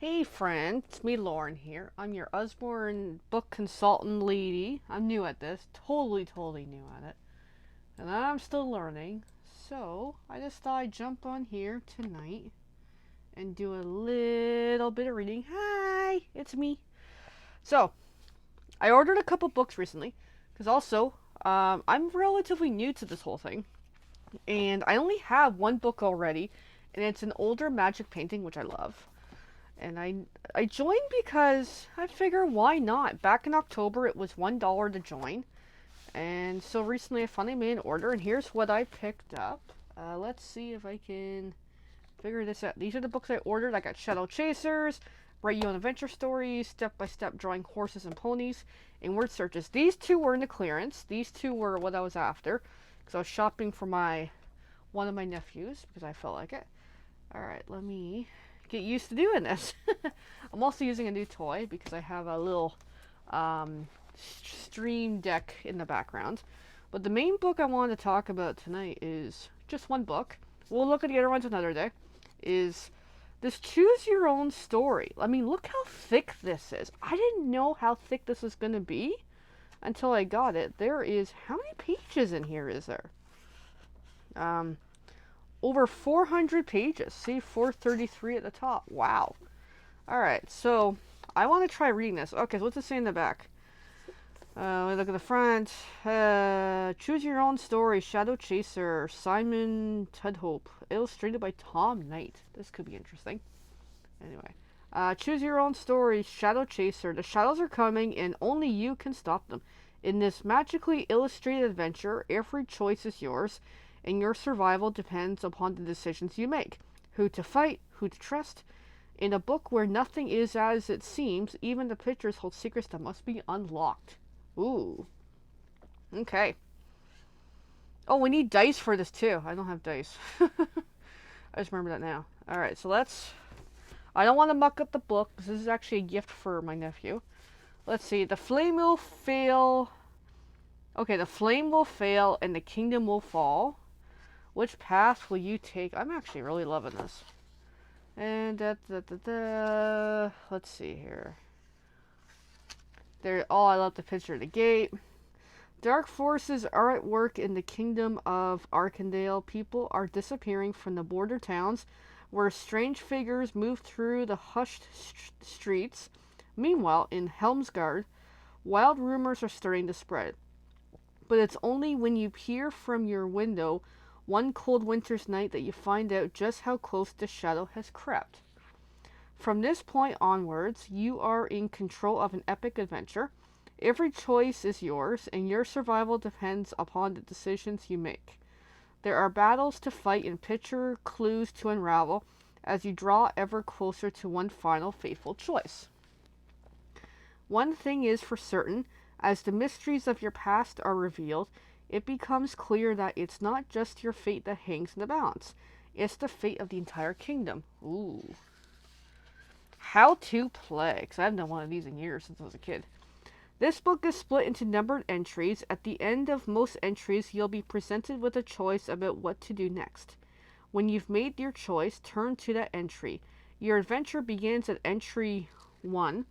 Hey friend, it's me Lauren here. I'm your Usborne book consultant lady. I'm new at this, totally new at it. And I'm still learning. So I just thought I'd jump on here tonight and do a little bit of reading. Hi, it's me. So I ordered a couple books recently because also I'm relatively new to this whole thing. And I only have one book already, and it's an older magic painting, which I love. And I joined because I figure why not? Back in October it was $1 to join. And so recently I finally made an order and here's what I picked up. Let's see if I can figure this out. These are the books I ordered. I got Shadow Chasers, Write Your Own Adventure Stories, Step by Step Drawing Horses and Ponies, and Word Searches. These two were in the clearance. These two were what I was after because I was shopping for one of my nephews because I felt like it. Alright, let me get used to doing this. I'm also using a new toy because I have a little stream deck in the background. But the main book I wanted to talk about tonight is just one book. We'll look at the other ones another day. Is this Choose Your Own Story. I mean, look how thick this is. I didn't know how thick this was going to be until I got it. There is, how many pages in here is there? Over 400 pages. See, 433 at the top. Wow. Alright, so I want to try reading this. Okay, so what's it say in the back? Let me look at the front. Choose Your Own Story, Shadow Chaser, Simon Tudhope. Illustrated by Tom Knight. This could be interesting. Anyway. Choose Your Own Story, Shadow Chaser. The shadows are coming and only you can stop them. In this magically illustrated adventure, every choice is yours, and your survival depends upon the decisions you make. Who to fight, who to trust. In a book where nothing is as it seems, even the pictures hold secrets that must be unlocked. Ooh. Okay. Oh, we need dice for this too. I don't have dice. I just remember that now. Alright, so let's... I don't want to muck up the book, because this is actually a gift for my nephew. Let's see. The flame will fail... Okay, the flame will fail and the kingdom will fall. Which path will you take? I'm actually really loving this. And let's see here. There. Oh, I love the picture of the gate. Dark forces are at work in the kingdom of Arkandale. People are disappearing from the border towns, where strange figures move through the hushed streets. Meanwhile, in Helmsgard, wild rumors are starting to spread. But it's only when you peer from your window one cold winter's night that you find out just how close the shadow has crept. From this point onwards, you are in control of an epic adventure. Every choice is yours, and your survival depends upon the decisions you make. There are battles to fight and picture clues to unravel as you draw ever closer to one final fateful choice. One thing is for certain, as the mysteries of your past are revealed, it becomes clear that it's not just your fate that hangs in the balance. It's the fate of the entire kingdom. Ooh. How to play, because I haven't done one of these in years since I was a kid. This book is split into numbered entries. At the end of most entries, you'll be presented with a choice about what to do next. When you've made your choice, turn to that entry. Your adventure begins at entry 1,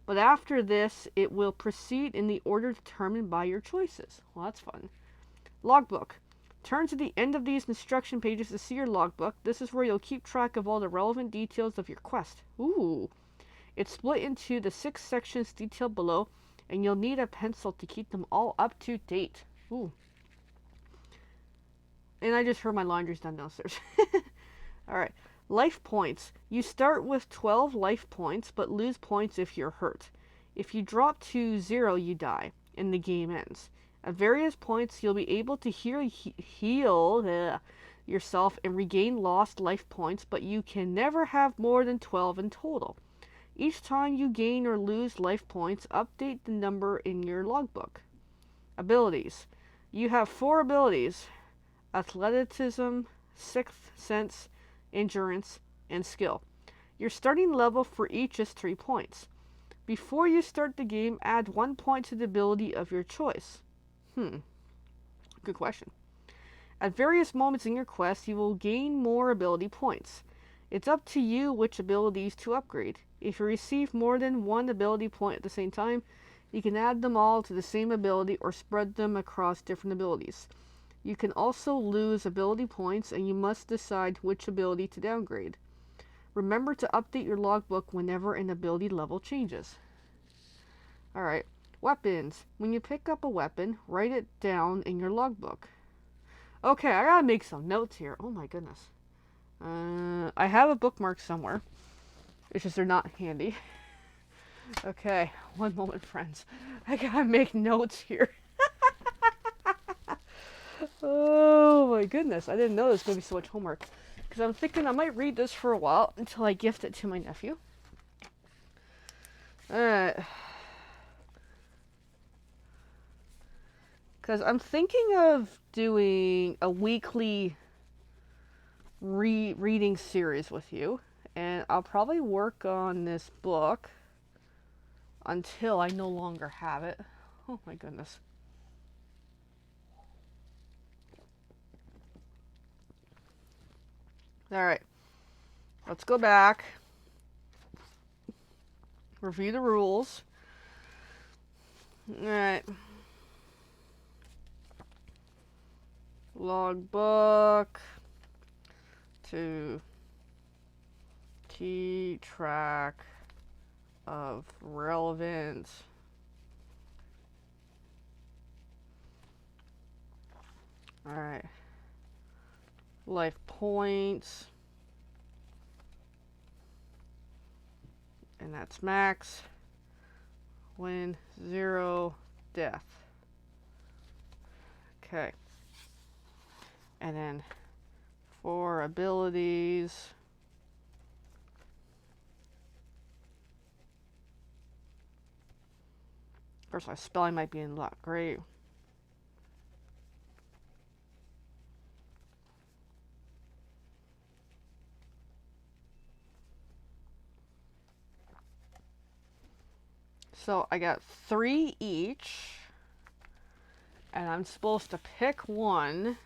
but after this, it will proceed in the order determined by your choices. Well, that's fun. Logbook. Turn to the end of these instruction pages to see your logbook. This is where you'll keep track of all the relevant details of your quest. Ooh. It's split into the 6 sections detailed below, and you'll need a pencil to keep them all up to date. Ooh. And I just heard my laundry's done downstairs. Alright. Life points. You start with 12 life points, but lose points if you're hurt. If you drop to 0, you die, and the game ends. At various points, you'll be able to heal yourself and regain lost life points, but you can never have more than 12 in total. Each time you gain or lose life points, update the number in your logbook. Abilities. You have 4 abilities: athleticism, sixth sense, endurance, and skill. Your starting level for each is 3 points. Before you start the game, add 1 point to the ability of your choice. Good question. At various moments in your quest, you will gain more ability points. It's up to you which abilities to upgrade. If you receive more than one ability point at the same time, you can add them all to the same ability or spread them across different abilities. You can also lose ability points, and you must decide which ability to downgrade. Remember to update your logbook whenever an ability level changes. Alright, weapons. When you pick up a weapon, write it down in your logbook. Okay, I gotta make some notes here. Oh my goodness. I have a bookmark somewhere. It's just they're not handy. Okay, one moment, friends. I gotta make notes here. Oh my goodness, I didn't know there was gonna be so much homework. Because I'm thinking I might read this for a while until I gift it to my nephew. Alright. Because I'm thinking of doing a weekly reading series with you. And I'll probably work on this book until I no longer have it. Oh my goodness. Alright. Let's go back. Review the rules. Alright. Logbook to keep track of relevant alright life points, and that's max when 0 death. Okay. And then for abilities, of course my spelling might be not great. So I got 3 each, and I'm supposed to pick one.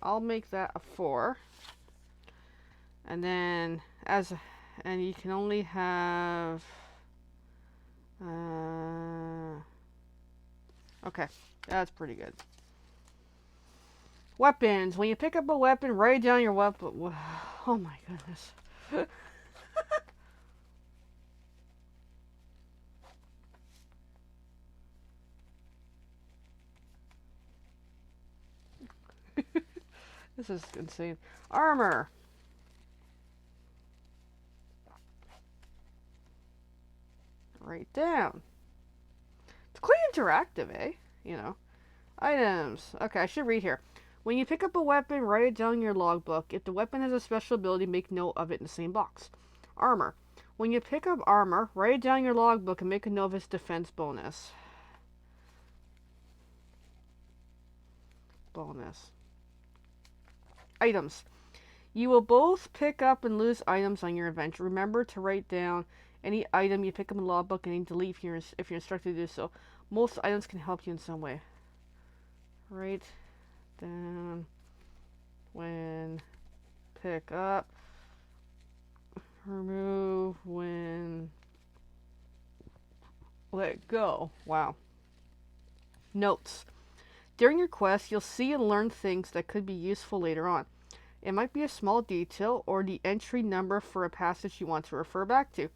I'll make that a 4. And then and you can only have okay, that's pretty good. Weapons. When you pick up a weapon, write down your weapon. Oh my goodness. This is insane. Armor. Write down. It's quite interactive, eh? You know. Items. Okay, I should read here. When you pick up a weapon, write it down in your logbook. If the weapon has a special ability, make note of it in the same box. Armor. When you pick up armor, write it down in your logbook and make a note of its defense bonus. Items. You will both pick up and lose items on your adventure. Remember to write down any item you pick up in the logbook and delete if you're instructed to do so. Most items can help you in some way. Write down when pick up. Remove when let go. Wow. Notes. During your quest, you'll see and learn things that could be useful later on. It might be a small detail or the entry number for a passage you want to refer back to.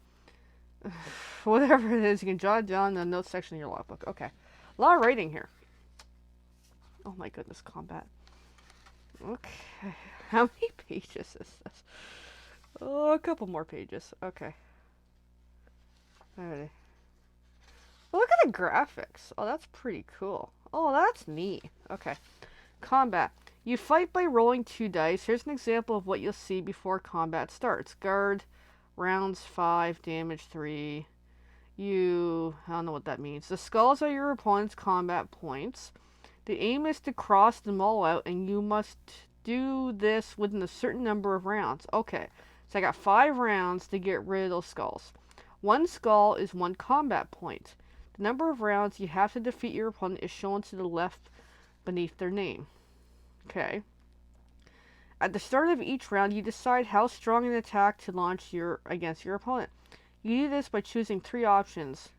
Whatever it is, you can jot it down in the notes section of your logbook. Okay. A lot of writing here. Oh my goodness, combat. Okay. How many pages is this? Oh, a couple more pages. Okay. Alrighty. Well, look at the graphics. Oh, that's pretty cool. Oh, that's neat. Okay. Combat. You fight by rolling 2 dice. Here's an example of what you'll see before combat starts. Guard, rounds 5, damage 3. I don't know what that means. The skulls are your opponent's combat points. The aim is to cross them all out, and you must do this within a certain number of rounds. Okay, so I got 5 rounds to get rid of those skulls. 1 skull is 1 combat point. The number of rounds you have to defeat your opponent is shown to the left beneath their name. Okay. At the start of each round, you decide how strong an attack to launch against your opponent. You do this by choosing 3 options.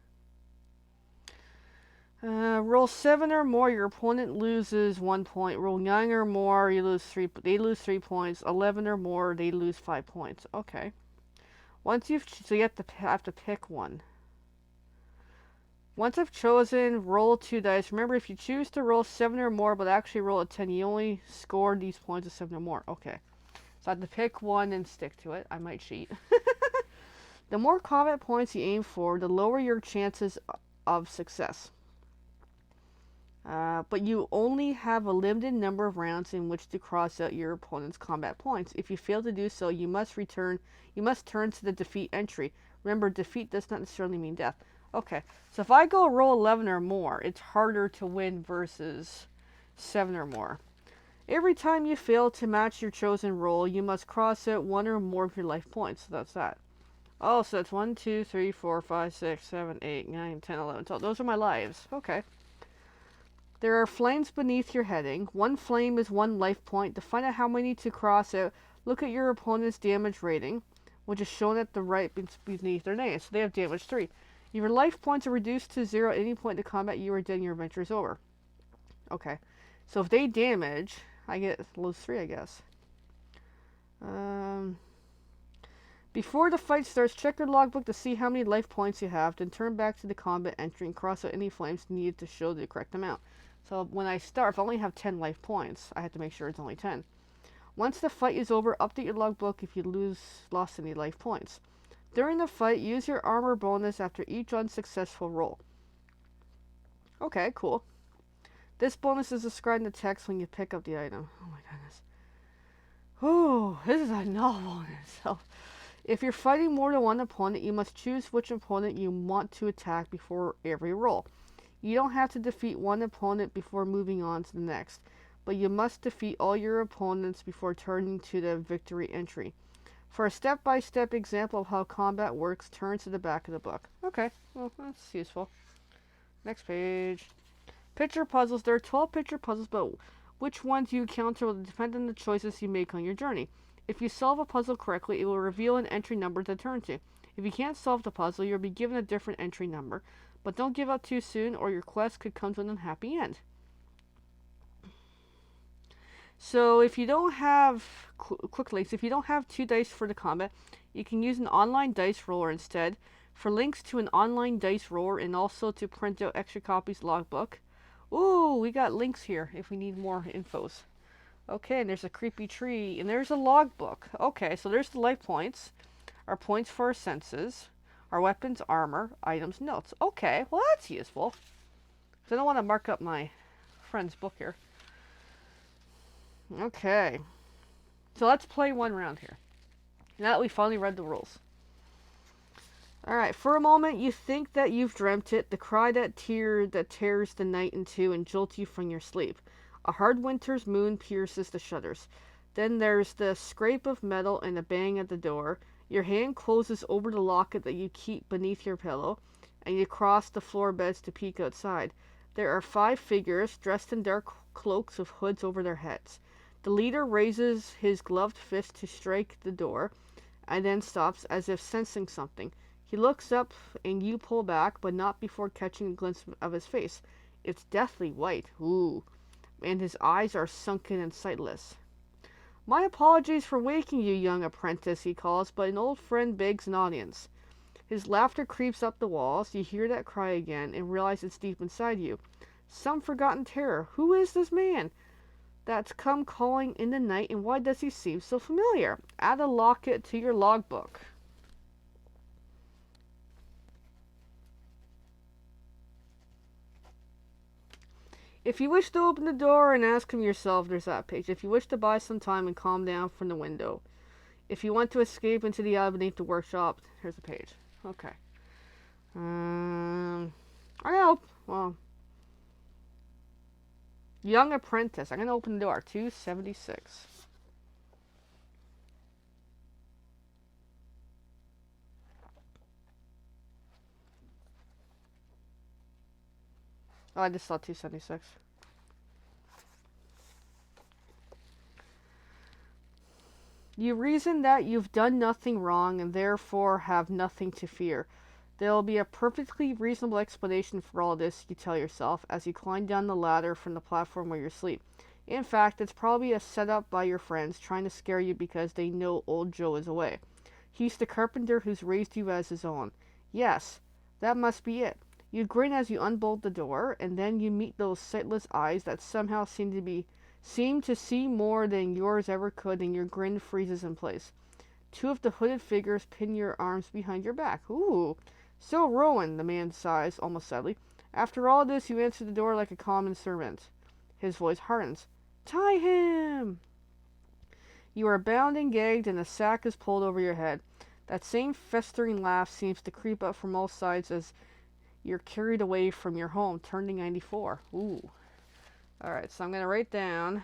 Roll 7 or more, your opponent loses 1 point. Roll 9 or more, they lose 3 points. 11 or more, they lose 5 points. Okay. So you have to pick one. Once I've chosen, roll 2 dice. Remember, if you choose to roll 7 or more, but actually roll a 10, you only score these points of 7 or more. Okay. So I have to pick one and stick to it. I might cheat. The more combat points you aim for, the lower your chances of success. But you only have a limited number of rounds in which to cross out your opponent's combat points. If you fail to do so, you must turn to the defeat entry. Remember, defeat does not necessarily mean death. Okay, so if I go roll 11 or more, it's harder to win versus 7 or more. Every time you fail to match your chosen roll, you must cross out 1 or more of your life points. So that's that. Oh, so that's 1, 2, 3, 4, 5, 6, 7, 8, 9, 10, 11, 12. Those are my lives. Okay. There are flames beneath your heading. 1 flame is 1 life point. To find out how many to cross out, look at your opponent's damage rating, which is shown at the right beneath their name. So they have damage 3. If your life points are reduced to 0 at any point in the combat, you are dead and your adventure is over. Okay. So if they damage, I get lose 3, I guess. Before the fight starts, check your logbook to see how many life points you have, then turn back to the combat entry and cross out any flames needed to show the correct amount. So when I start, if I only have 10 life points, I have to make sure it's only 10. Once the fight is over, update your logbook if you lost any life points. During the fight, use your armor bonus after each unsuccessful roll. Okay, cool. This bonus is described in the text when you pick up the item. Oh my goodness. Oh, this is a novel in itself. If you're fighting more than one opponent, you must choose which opponent you want to attack before every roll. You don't have to defeat one opponent before moving on to the next, but you must defeat all your opponents before turning to the victory entry. For a step-by-step example of how combat works, turn to the back of the book. Okay, well, that's useful. Next page. Picture puzzles. There are 12 picture puzzles, but which ones you encounter will depend on the choices you make on your journey. If you solve a puzzle correctly, it will reveal an entry number to turn to. If you can't solve the puzzle, you'll be given a different entry number. But don't give up too soon, or your quest could come to an unhappy end. So if you don't have quick links, if you don't have 2 dice for the combat, you can use an online dice roller instead. For links to an online dice roller and also to print out extra copies of the logbook. Ooh, we got links here if we need more infos. Okay, and there's a creepy tree, and there's a logbook. Okay, so there's the life points, our points for our senses, our weapons, armor, items, notes. Okay, well that's useful. I don't want to mark up my friend's book here. Okay, so let's play one round here. Now that we finally read the rules. Alright, for a moment you think that you've dreamt it, the cry that tears the night in two and jolts you from your sleep. A hard winter's moon pierces the shutters. Then there's the scrape of metal and a bang at the door. Your hand closes over the locket that you keep beneath your pillow, and you cross the floor beds to peek outside. There are 5 figures dressed in dark cloaks with hoods over their heads. The leader raises his gloved fist to strike the door, and then stops as if sensing something. He looks up and you pull back, but not before catching a glimpse of his face. It's deathly white. Ooh. And his eyes are sunken and sightless. My apologies for waking you, young apprentice, he calls, but an old friend begs an audience. His laughter creeps up the walls. You hear that cry again and realize it's deep inside you. Some forgotten terror. Who is this man that's come calling in the night, and why does he seem so familiar? Add a locket to your logbook. If you wish to open the door and ask him yourself, there's that page. If you wish to buy some time and calm down from the window. If you want to escape into the alley beneath the workshop, here's the page. Okay. I know. Well, young apprentice. I'm gonna open the door. 276. Oh, I just saw 276. You reason that you've done nothing wrong and therefore have nothing to fear. There will be a perfectly reasonable explanation for all this, you tell yourself, as you climb down the ladder from the platform where you sleep. In fact, it's probably a setup by your friends trying to scare you because they know old Joe is away. He's the carpenter who's raised you as his own. Yes, that must be it. You grin as you unbolt the door, and then you meet those sightless eyes that somehow seem to see more than yours ever could, and your grin freezes in place. Two of the hooded figures pin your arms behind your back. Ooh. So, Rowan, the man sighs, almost sadly. After all this, you answer the door like a common servant. His voice hardens. Tie him! You are bound and gagged, and a sack is pulled over your head. That same festering laugh seems to creep up from all sides as you're carried away from your home, turning 94. Ooh. Alright, so I'm going to write down.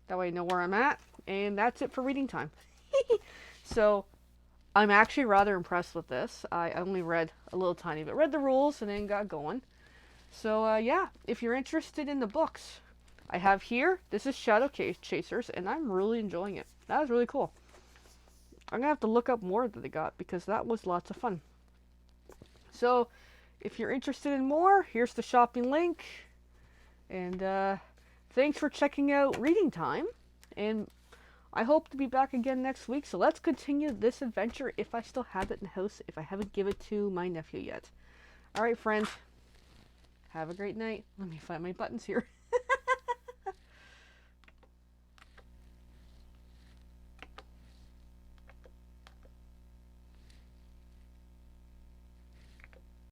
That way I know where I'm at. And that's it for reading time. So, I'm actually rather impressed with this. I only read a little tiny bit. Read the rules and then got going. So, yeah, if you're interested in the books I have here, this is Shadow Chasers, and I'm really enjoying it. That was really cool. I'm going to have to look up more that they got because that was lots of fun. So, if you're interested in more, here's the shopping link. And thanks for checking out Reading Time. And I hope to be back again next week. So let's continue this adventure if I still have it in the house, if I haven't given it to my nephew yet. Alright, friends. Have a great night. Let me find my buttons here.